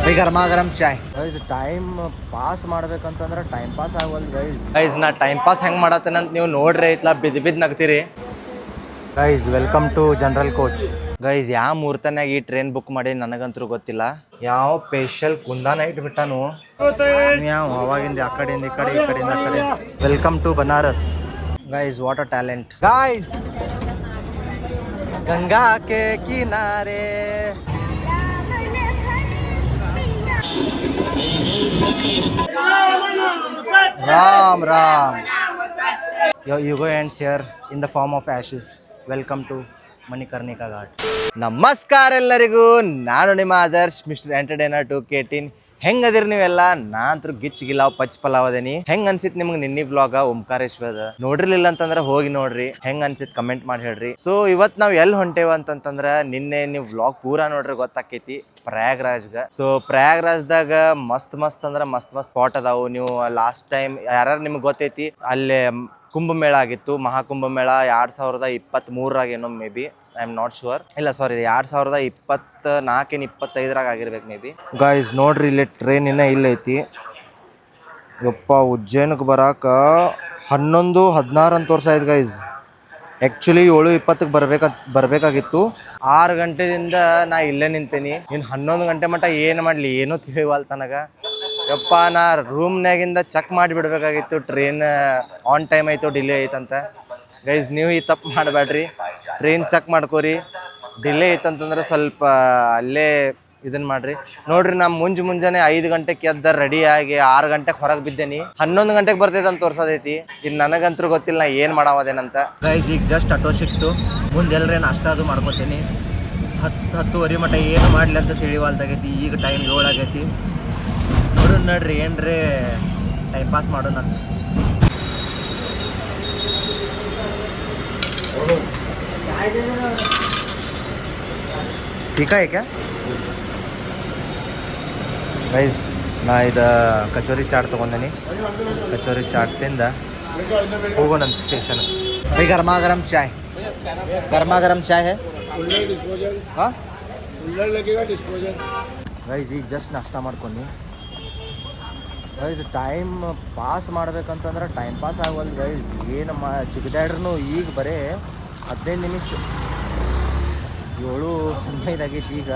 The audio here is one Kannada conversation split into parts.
भाई गर्मा गर्म चाय ಗೈಸ್ ಟೈಮ್ ಪಾಸ್ ಮಾಡ್ಬೇಕಂತಂದ್ರೆ ಟೈಮ್ ಪಾಸ್ ಆಗವಲ್ದು ಗೈಸ್. ಗೈಸ್ ನಾ ಟೈಮ್ ಪಾಸ್ ಹೆಂಗ್ ಮಾಡತ್ತೇನಂತ ನೀವು ನೋಡ್ರಿ ಐತ್ಲಾ ಬಿದ್ದು ನಗ್ತೀರಿ. Guys welcome to general coach. Guys ಯಾವ ಮುಹೂರ್ತನಾಗ ಈ ಟ್ರೈನ್ ಬುಕ್ ಮಾಡಿ ನನಗಂತೂ ಗೊತ್ತಿಲ್ಲ. ಯಾವ ಸ್ಪೆಷಲ್ ಕುಂದಾನ ಇಟ್ಬಿಟ್ಟಾನು ಯಾವ ಅವಾಗಿಂದ ಆ ಕಡೆಯಿಂದ ಈ ಕಡೆ ಈ ಕಡೆಯಿಂದ ಆ ಕಡೆ. Welcome to Banaras. Guys what a talent. Guys Ganga ಕೆ ಕಿನಾರೆ Ram Ram. Your ego ends here in the form of ashes. Welcome to Manikarnika ghat. ನಮಸ್ಕಾರ ಎಲ್ಲರಿಗೂ, ನಾನು ನಿಮ್ಮ ಆದರ್ಶ್ ಮಿಸ್ಟರ್ ಎಂಟರ್ಟೈನರ್ 2K18. ಹೆಂಗದಿರಿ ನೀವೆಲ್ಲ? ನಾನಂತೂ ಗಿಚ್ ಗಿಲಾವ್ ಪಚ್ ಪಲಾವ್ ಅದೇನಿ. ಹೆಂಗ್ ಅನ್ಸಿತ್ ನಿಮ್ಗೆ ನಿನ್ನಿ ವ್ಲಾಗ ಓಂಕಾರೇಶ್ವರ ನೋಡಿರ್ಲಿಲ್ಲ ಅಂತಂದ್ರೆ ಹೋಗಿ ನೋಡ್ರಿ. ಹೆಂಗ್ ಅನ್ಸಿತ್ ಕಮೆಂಟ್ ಮಾಡಿ ಹೇಳ್ರಿ. ಸೊ ಇವತ್ ನಾವ್ ಎಲ್ಲಿ ಹೊಂಟೇವ ಅಂತಂದ್ರ ನಿನ್ನೆ ನೀವು ವ್ಲಾಗ್ ಪೂರಾ ನೋಡ್ರಿ ಗೊತ್ತಾಕೈತಿ. ಪ್ರಯಾಗ್ರಾಜ್ಗ. ಸೊ ಪ್ರಯಾಗ್ರಾಜ್ದಾಗ ಮಸ್ತ್ ಅಂದ್ರ ಮಸ್ತ್ ಸ್ಪಾಟ್ ಅದಾವು. ನೀವು ಲಾಸ್ಟ್ ಟೈಮ್ ಯಾರು ನಿಮ್ಗೆ ಗೊತ್ತೈತಿ ಅಲ್ಲೇ ಕುಂಭಮೇಳ ಆಗಿತ್ತು, ಮಹಾಕುಂಭಮೇಳ 2023 ಏನೋ may be, I am not sure. ಇಲ್ಲ ಸಾರಿ 2024 25 ಆಗಿರ್ಬೇಕು ಮೇ ಬಿ. ಗೈಸ್ ನೋಡ್ರಿ ಇಲ್ಲಿ ಟ್ರೈನ್ ಇನ್ನ ಇಲ್ಲ ಐತಿ. ಯಪ್ಪ ಉಜ್ಜೈನಕ್ಕೆ ಬರಾಕ 11:16 ಅಂತ ತೋರ್ಸಾಯ್ತು ಗೈಸ್. ಆ್ಯಕ್ಚುಲಿ 7:20 ಬರ್ಬೇಕಾಗಿತ್ತು. 6 ಗಂಟೆದಿಂದ ನಾ ಇಲ್ಲೇ ನಿಂತೇನಿ. ಇನ್ನು 11 ಗಂಟೆ ಮಟ್ಟ ಏನು ಮಾಡಲಿ ಏನೂ ತಿಳಿವಲ್ ತನಗ. ಯಪ್ಪ ನಾ ರೂಮ್ನಾಗಿಂದ ಚೆಕ್ ಮಾಡಿ ಬಿಡ್ಬೇಕಾಗಿತ್ತು ಟ್ರೈನ್ ಆನ್ ಟೈಮ್ ಆಯ್ತು ಡಿಲೇ ಐತಂತ. ಗೈಸ್ ನೀವು ಈ ತಪ್ಪು ಮಾಡಬೇಡ್ರಿ, ಟ್ರೈನ್ ಚೆಕ್ ಮಾಡ್ಕೋರಿ. ಡಿಲೇ ಐತಂತಂದ್ರೆ ಸ್ವಲ್ಪ ಅಲ್ಲೇ ಇದನ್ನ ಮಾಡ್ರಿ. ನೋಡ್ರಿ ನಾ ಮುಂಜಾನೆ 5 ಗಂಟೆಗೆ ಎದ್ದ ರೆಡಿಯಾಗಿ 6 ಗಂಟೆಗೆ ಹೊರಗೆ ಬಿದ್ದೇನಿ. 11 ಗಂಟೆಗೆ ಬರ್ತೈತೆ ಅಂತ ತೋರ್ಸೋದೈತಿ. ಇನ್ನು ನನಗಂತೂ ಗೊತ್ತಿಲ್ಲ ನಾ ಏನು ಮಾಡಾವದೇನಂತ. ಗೈಸ್ ಈಗ ಜಸ್ಟ್ ಆಟೋ ಸಿಕ್ತು. ಮುಂದೆ ಎಲ್ಲರೇ ನಾಷ್ಟ ಅದು ಮಾಡ್ಕೋತೀನಿ. 10:10 ಮಟ್ಟ ಏನು ಮಾಡಲಿ ಅಂತ ತಿಳಿವಾಲ್ದಾಗೈತಿ. ಈಗ ಟೈಮ್ 7 ಆಗೈತಿ. ನೋಡ್ರಿ ಏನ್ರಿ ಟೈಮ್ ಪಾಸ್ ಮಾಡೋಣ. ठीक है क्या ಗೈಸ್? ನಾ ಇದು ಕಚೋರಿ ಚಾಟ್ ತೊಗೊಂಡೇನಿ. ಕಚೋರಿ ಚಾಟ್ ತಿಂದ ಹೋಗೋಣ ಸ್ಟೇಷನ್. भाई गर्मा गर्म चाय है. हाँ ಗೈಸ್ ಈಗ ಜಸ್ಟ್ ನಾಷ್ಟ ಮಾಡ್ಕೊಂಡು ಗೈಸ್ ಟೈಮ್ ಪಾಸ್ ಮಾಡ್ಬೇಕಂತಂದ್ರೆ ಟೈಮ್ ಪಾಸ್ ಆಗವಲ್ದು ಗೈಸ್. ಏನು ಜಿಗಿದಾಡ್ರೂ ಈಗ ಬರೀ 15 ನಿಮಿಷ 7:15 ಆಗೈತಿ. ಈಗ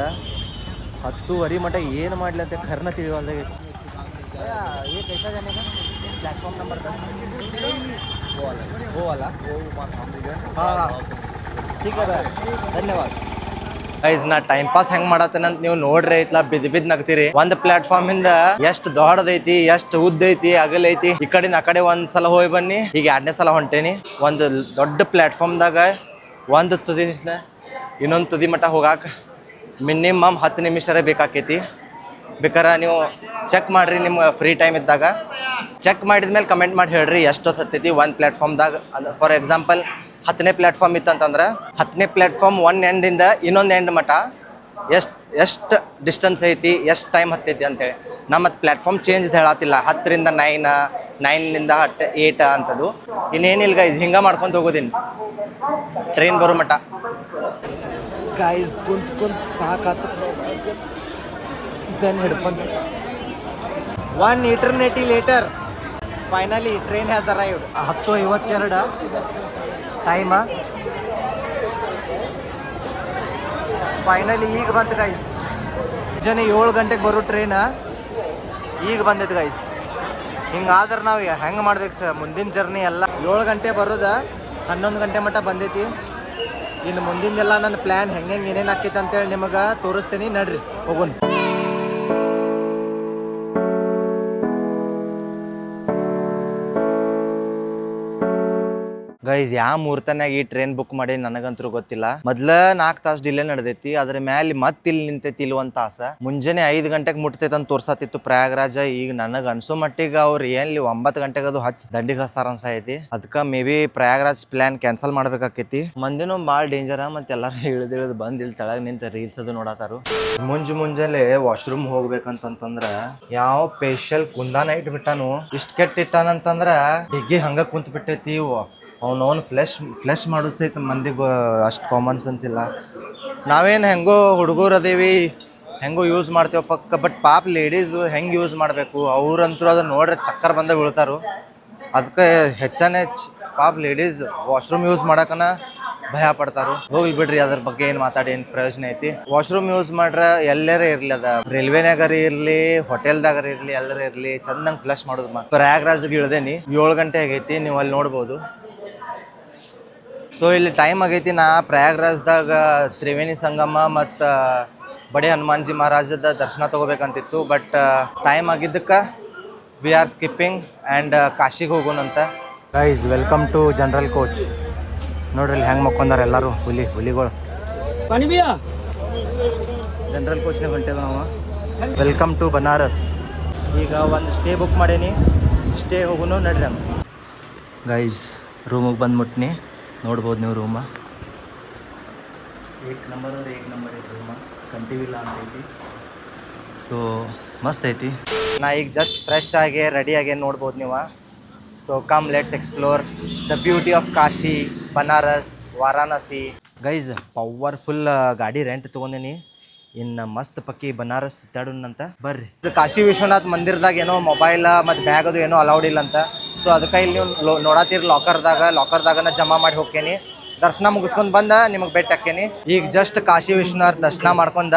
10:20 ಮಟ್ಟ ಏನು ಮಾಡಲಿ ಅಂತ ಖರ್ನ ತಿಳಿವಲ್ದಾಗೈತಿ. ये कैसा जाने का प्लेटफॉर्म नंबर 10 वो वाला हाँ ठीक है भाई धन्यवाद. ಗೈಸ್ ನಾ ಟೈಮ್ ಪಾಸ್ ಹೆಂಗ್ ಮಾಡತ್ತೇನಂತ ನೀವು ನೋಡ್ರಿ ಐತ್ಲಾ ಬಿದ್ದು ನಗ್ತೀರಿ. ಒಂದ್ ಪ್ಲಾಟ್ಫಾರ್ಮ್ ಇಂದ ಎಷ್ಟು ದೊಡ್ಡದೈತಿ, ಎಷ್ಟು ಉದ್ದೈತಿ, ಅಗಲೈತಿ. ಈ ಕಡೆಯಿಂದ ಆ ಕಡೆ ಒಂದ್ ಸಲ ಹೋಗಿ ಬನ್ನಿ. ಈಗ 2ನೇ ಸಲ ಹೊಂಟೇನಿ. ಒಂದು ದೊಡ್ಡ ಪ್ಲಾಟ್ಫಾರ್ಮ್ದಾಗ ಒಂದು ತುದಿದಿಂದ ಇನ್ನೊಂದು ತುದಿ ಮಟ್ಟ ಹೋಗಾಕ ಮಿನಿಮಮ್ 10 ನಿಮಿಷರೇ ಬೇಕಾಕೈತಿ. ಬೇಕಾರೆ ನೀವು ಚೆಕ್ ಮಾಡ್ರಿ ನಿಮ್ಮ ಫ್ರೀ ಟೈಮ್ ಇದ್ದಾಗ. ಚೆಕ್ ಮಾಡಿದ್ಮೇಲೆ ಕಮೆಂಟ್ ಮಾಡಿ ಹೇಳ್ರಿ ಎಷ್ಟೊತ್ತು ಹತ್ತೈತಿ ಒಂದು ಪ್ಲಾಟ್ಫಾರ್ಮ್ದಾಗ. ಫಾರ್ ಎಕ್ಸಾಂಪಲ್ 10ನೇ ಪ್ಲಾಟ್ಫಾರ್ಮ್ ಇತ್ತಂತಂದ್ರೆ 10ನೇ ಪ್ಲಾಟ್ಫಾರ್ಮ್ ಒಂದು ಎಂಡಿಂದ ಇನ್ನೊಂದು ಎಂಡ್ ಮಟ್ಟ ಎಷ್ಟು ಡಿಸ್ಟೆನ್ಸ್ ಐತಿ, ಎಷ್ಟು ಟೈಮ್ ಹತ್ತೈತಿ ಅಂತೇಳಿ. ನಾ ಮತ್ತು ಪ್ಲಾಟ್ಫಾರ್ಮ್ ಚೇಂಜ್ ಹೇಳತ್ತಿಲ್ಲ. 10ರಿಂದ 9, 9ರಿಂದ 8 ಅಂತದು. ಇನ್ನೇನಿಲ್ಲ ಗೈಸ್, ಹಿಂಗೆ ಮಾಡ್ಕೊತ ಹೋಗೋದಿನಿ ಟ್ರೈನ್ ಬರೋ ಮಟ್ಟ. ಗೈಸ್ ಕುಂತ್ ಸಾಕಾತು. ಪೆನ್ ಹಿಡ್ಕೊಂತ 1 eternity later finally train has arrived. 10:52 ಟೈಮ. ಫೈನಲಿ ಈಗ ಬಂತು ಗೈಸ್. ಜನ 7 ಗಂಟೆಗೆ ಬರೋ ಟ್ರೈನ ಈಗ ಬಂದೈತೆ ಗೈಸ್. ಹಿಂಗಾದ್ರೆ ನಾವು ಹೆಂಗೆ ಮಾಡ್ಬೇಕು ಸರ್ ಮುಂದಿನ ಜರ್ನಿ ಎಲ್ಲ? 7 ಗಂಟೆ ಬರೋದ 11 ಗಂಟೆ ಮಟ್ಟ ಬಂದೈತಿ. ಇನ್ನು ಮುಂದಿಂದೆಲ್ಲ ನನ್ನ ಪ್ಲ್ಯಾನ್ ಹೆಂಗೆ ಏನೇನು ಆಕೈತೆ ಅಂತೇಳಿ ನಿಮಗೆ ತೋರಿಸ್ತೀನಿ. ನಡ್ರಿ ಹೋಗೋಣ. ಗೈಸ್ ಯಾವ ಮುಹೂರ್ತನಾಗ ಈ ಟ್ರೈನ್ ಬುಕ್ ಮಾಡಿ ನನಗಂತೂ ಗೊತ್ತಿಲ್ಲ. ಮೊದ್ಲ 4 ತಾಸು ಡಿಲೇ ನಡೆದೈತಿ. ಅದ್ರ ಮ್ಯಾಲೆ ಮತ್ತೆ ಇಲ್ಲಿ ನಿಂತೈತಿ ಇಲ್ಲಿ 1 ತಾಸ. ಮುಂಜಾನೆ 5 ಗಂಟೆಗೆ ಮುಟ್ತೈತೆ ಅಂತ ತೋರ್ಸತ್ತಿತ್ತು ಪ್ರಯಾಗ್ರಾಜ. ಈಗ ನನಗೆ ಅನ್ಸೋ ಮಟ್ಟಿಗೆ ಅವ್ರು ಏನ್ಲಿ 9 ಗಂಟೆಗೆ ಅದು ದಂಡಿಗೆ ಹಚ್ತಾರ ಅನ್ಸೈತಿ. ಅದಕ್ಕೆ maybe Prayagraj plan cancel ಮಾಡ್ಬೇಕಾಕೈತಿ. ಮಂದಿನೂ ಭಾಳ ಡೇಂಜರ. ಮತ್ತೆ ಎಲ್ಲಾರು ಇಳಿದು ಬಂದು ಇಲ್ಲಿ ತೆಳಗ್ ನಿಂತ ರೀಲ್ಸ್ ಅದು ನೋಡತಾರು. ಮುಂಜಾನೆ ವಾಶ್ರೂಮ್ ಹೋಗ್ಬೇಕಂತಂದ್ರ ಯಾವ ಸ್ಪೆಷಲ್ ಕುಂದಾನ ಇಟ್ಬಿಟ್ಟಾನು. ಇಷ್ಟ ಕೆಟ್ಟ ಇಟ್ಟಾನಂತಂದ್ರ ಡಿಗ್ಗಿ ಹಂಗ ಕುಂತ್ ಬಿಟ್ಟೈತಿ. ಅವ್ನು ಫ್ಲೆಶ್ ಮಾಡೋದು ಸಹಿತ ಮಂದಿಗೆ ಅಷ್ಟು ಕಾಮನ್ ಸೆನ್ಸ್ ಇಲ್ಲ. ನಾವೇನು ಹೆಂಗೋ ಹುಡುಗರು ಅದೇವಿ ಹೆಂಗೂ ಯೂಸ್ ಮಾಡ್ತೇವೆ ಪಕ್ಕ. ಬಟ್ ಪಾಪ ಲೇಡೀಸು ಹೆಂಗೆ ಯೂಸ್ ಮಾಡಬೇಕು ಅವ್ರಂತೂ ಅದನ್ನ ನೋಡ್ರೆ ಚಕ್ಕರ್ ಬಂದ ಬೀಳ್ತಾರು. ಅದಕ್ಕೆ ಹೆಚ್ಚಾನೆ ಪಾಪ ಲೇಡೀಸ್ ವಾಶ್ರೂಮ್ ಯೂಸ್ ಮಾಡಕನ ಭಯ ಪಡ್ತಾರು. ಹೋಗ್ಲಿ ಬಿಡ್ರಿ, ಅದ್ರ ಬಗ್ಗೆ ಏನು ಮಾತಾಡಿ ಏನು ಪ್ರಯೋಜನ ಐತಿ. ವಾಶ್ರೂಮ್ ಯೂಸ್ ಮಾಡ್ರೆ ಎಲ್ಲರೇ ಇರಲಿ, ಅದ ರೈಲ್ವೆನಾಗರ ಇರಲಿ, ಹೋಟೆಲ್ದಾಗರ ಇರಲಿ, ಎಲ್ಲರೇ ಇರಲಿ ಚಂದಂಗೆ ಫ್ಲಶ್ ಮಾಡೋದು. ಪ್ರಯಾಗ್ರಾಜ್ಗೆ ಇಳ್ದೇನಿ, 7 ಗಂಟೆ ಆಗೈತಿ, ನೀವು ಅಲ್ಲಿ ನೋಡ್ಬೋದು. ಸೊ ಇಲ್ಲಿ ಟೈಮ್ ಆಗೈತಿ. ನಾ ಪ್ರಯಾಗ್ರಾಜ್ದಾಗ ತ್ರಿವೇಣಿ ಸಂಗಮ ಮತ್ತು ಬಡೆ ಹನುಮಾನ್ಜಿ ಮಹಾರಾಜದ ದರ್ಶನ ತೊಗೋಬೇಕಂತಿತ್ತು. ಬಟ್ ಟೈಮ್ ಆಗಿದ್ದಕ್ಕೆ ವಿ ಆರ್ ಸ್ಕಿಪ್ಪಿಂಗ್ ಆ್ಯಂಡ್ ಕಾಶಿಗೆ ಹೋಗೋಣಂತ. Guys, welcome to general coach. ನೋಡ್ರಿ ಇಲ್ಲಿ ಹೆಂಗೆ ಮಕ್ಕೊಂದಾರ ಎಲ್ಲರೂ, ಹುಲಿಗಳು. ಜನರಲ್ ಕೋಚ್ನಾಗ ಹೊಂಟೇವೆ ನಾವು. Welcome to Banaras. ಈಗ ಒಂದು ಸ್ಟೇ ಬುಕ್ ಮಾಡೀನಿ, ಸ್ಟೇ ಹೋಗೋನು ನಡ್ರಿ ಅಂತ. ಗೈಸ್, ರೂಮಿಗೆ ಬಂದ್ಬಿಟ್ನಿ, ನೋಡ್ಬೋದು ನೀವು ರೂಮ. 1 ನಂಬರ್ ಅಂದ್ರೆ 1 ನಂಬರ್ ಐತಿ ರೂಮ, ಕಂಟಿವಿಲ್ಲ ಅಂತ ಐತಿ. ಸೊ ಮಸ್ತ್ ಐತಿ. ನಾ ಈಗ ಜಸ್ಟ್ ಫ್ರೆಶ್ ಆಗಿ ರೆಡಿಯಾಗಿ ನೋಡ್ಬೋದು ನೀವು. So come let's explore the beauty of Kashi, Banaras, Varanasi. Guys, powerful ಗಾಡಿ ರೆಂಟ್ ತೊಗೊಂಡಿನಿ. ಇನ್ನು ಮಸ್ತ್ ಪಕ್ಕಿ ಬನಾರಸ್ ತಿತ್ತಾಡೋಣಂತ ಬರ್ರಿ. ಇದು ಕಾಶಿ ವಿಶ್ವನಾಥ್ ಮಂದಿರದಾಗ ಏನೋ ಮೊಬೈಲ್ ಮತ್ತು ಬ್ಯಾಗ್ ಅದು ಏನೋ ಅಲೌಡ್ ಇಲ್ಲ ಅಂತ. ಸೊ ಅದಕ್ಕೆ ಇಲ್ಲಿ ನೀವು ನೋಡತ್ತೀರಿ ಲಾಕರ್ದಾಗನ ಜಮಾ ಮಾಡಿ ಹೋಗ್ತೇನೆ. ದರ್ಶನ ಮುಗಿಸ್ಕೊಂಡು ಬಂದ ನಿಮಗೆ ಭೇಟಿ ಹಾಕೇನಿ. ಈಗ ಜಸ್ಟ್ ಕಾಶಿ ವಿಶ್ವನಾಥ್ ದರ್ಶನ ಮಾಡ್ಕೊಂಡ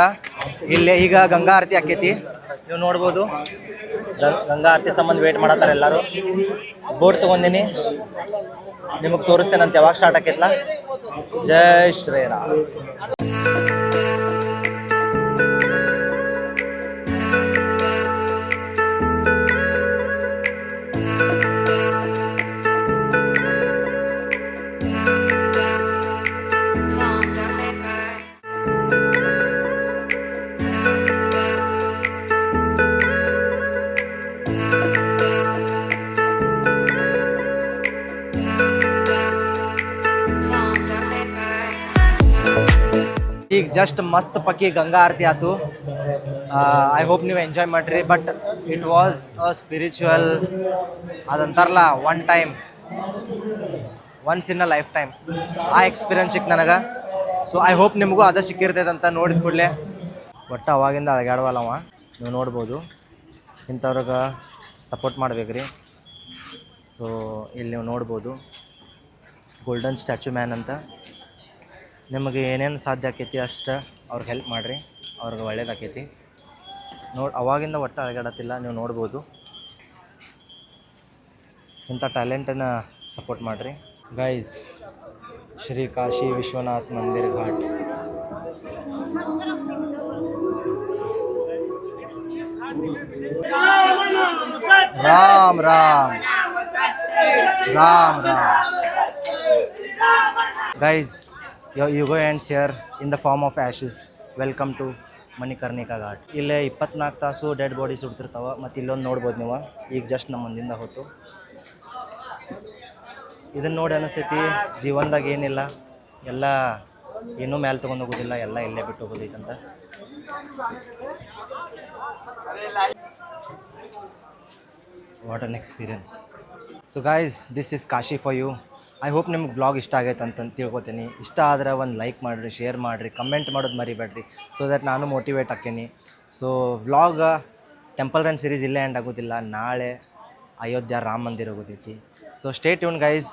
ಇಲ್ಲೇ ಈಗ ಗಂಗಾ ಆರತಿ ಆಕೈತಿ, ನೀವು ನೋಡ್ಬೋದು. ಗಂಗಾ ಆರತಿ ಸಂಬಂಧ ವೇಟ್ ಮಾಡತ್ತಾರೆ ಎಲ್ಲರೂ. ಬೋಟ್ ತೊಗೊಂಡಿನಿ, ನಿಮಗೆ ತೋರಿಸ್ತೇನಂತ ಯಾವಾಗ ಸ್ಟಾರ್ಟ್ ಆಕೈತ್ಲ. ಜೈ ಶ್ರೀರಾಮ್. ಈಗ ಜಸ್ಟ್ ಮಸ್ತ್ ಪಕ್ಕಿ ಗಂಗಾ ಆರತಿ ಆಯ್ತು. ಐ ಹೋಪ್ ನೀವು ಎಂಜಾಯ್ ಮಾಡಿರಿ. But it was a spiritual, ಅದಂತಾರಲ್ಲ once in a lifetime, ಆ ಎಕ್ಸ್ಪೀರಿಯನ್ಸ್ ಸಿಕ್ತು ನನಗೆ. ಸೊ ಐ ಹೋಪ್ ನಿಮಗೂ ಅದು ಸಿಕ್ಕಿರ್ತೈತೆ ಅಂತ ನೋಡಿದ ಕೂಡಲೇ. ಒಟ್ಟು ಅವಾಗಿಂದ ಅಳಗಾಡವಲ್ಲವ, ನೀವು ನೋಡ್ಬೋದು. ಇಂಥವ್ರಿಗೆ ಸಪೋರ್ಟ್ ಮಾಡ್ಬೇಕ್ರಿ. ಸೊ ಇಲ್ಲಿ ನೀವು ನೋಡ್ಬೋದು ಗೋಲ್ಡನ್ ಸ್ಟ್ಯಾಚ್ಯೂ ಮ್ಯಾನ್ ಅಂತ. ನಿಮಗೆ ಏನೇನು ಸಾಧ್ಯ ಆಕೈತಿ ಅಷ್ಟು ಅವ್ರಿಗೆ ಹೆಲ್ಪ್ ಮಾಡಿರಿ, ಅವ್ರಿಗೆ ಒಳ್ಳೇದಾಕೈತಿ. ಅವಾಗಿಂದ ಒಟ್ಟು ಅಳಗಾಡತ್ತಿಲ್ಲ, ನೀವು ನೋಡ್ಬೋದು. ಇಂಥ ಟ್ಯಾಲೆಂಟನ್ನು ಸಪೋರ್ಟ್ ಮಾಡಿರಿ guys. Shri Kashi Vishwanath Mandir ghat. Ram Ram Ram Ram. Guys, you go and share in the form of ashes. Welcome to Manikarnika ghat. ಇಲ್ಲೇ 24 ತಾಸು ಡೆಡ್ ಬಾಡಿ ಸುಡ್ತಿರ್ತಾವೆ. ಮತ್ತು ಇಲ್ಲೊಂದು ನೋಡ್ಬೋದು ನೀವು, ಈಗ ಜಸ್ಟ್ ನಮ್ಮ ಮುಂದಿಂದ ಹೋತು. ಇದನ್ನು ನೋಡಿ ಅನಿಸ್ತೈತಿ ಜೀವನದಾಗ ಏನಿಲ್ಲ, ಎಲ್ಲ ಏನೂ ಮೇಲೆ ತೊಗೊಂಡು ಹೋಗೋದಿಲ್ಲ, ಎಲ್ಲ ಇಲ್ಲೇ ಬಿಟ್ಟು ಹೋಗೋದೈತಂತ. What an experience. So guys, this is Kashi for you. I hope ನಿಮ್ಗೆ ವ್ಲಾಗ್ ಇಷ್ಟ ಆಗೈತೆ ಅಂತ ತಿಳ್ಕೊತೀನಿ. ಇಷ್ಟ ಆದರೆ ಒಂದು ಲೈಕ್ ಮಾಡಿರಿ, ಶೇರ್ ಮಾಡಿರಿ, ಕಮೆಂಟ್ ಮಾಡೋದು ಮರಿಬೇಡ್ರಿ. ಸೊ ದಟ್ ನಾನು ಮೋಟಿವೇಟ್ ಆಕ್ಕೇನಿ. So vlog temple run series ಇಲ್ಲೇ ಎಂಡ್ ಆಗೋದಿಲ್ಲ, ನಾಳೆ ಅಯೋಧ್ಯ ರಾಮ ಮಂದಿರ ಹೋಗೋದೈತಿ. ಸೊ ಸ್ಟೇ ಟ್ಯೂನ್ ಗೈಸ್,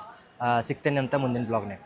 ಸಿಗ್ತೇನೆ ಅಂತ ಮುಂದಿನ ವ್ಲಾಗ್ನಾಗ.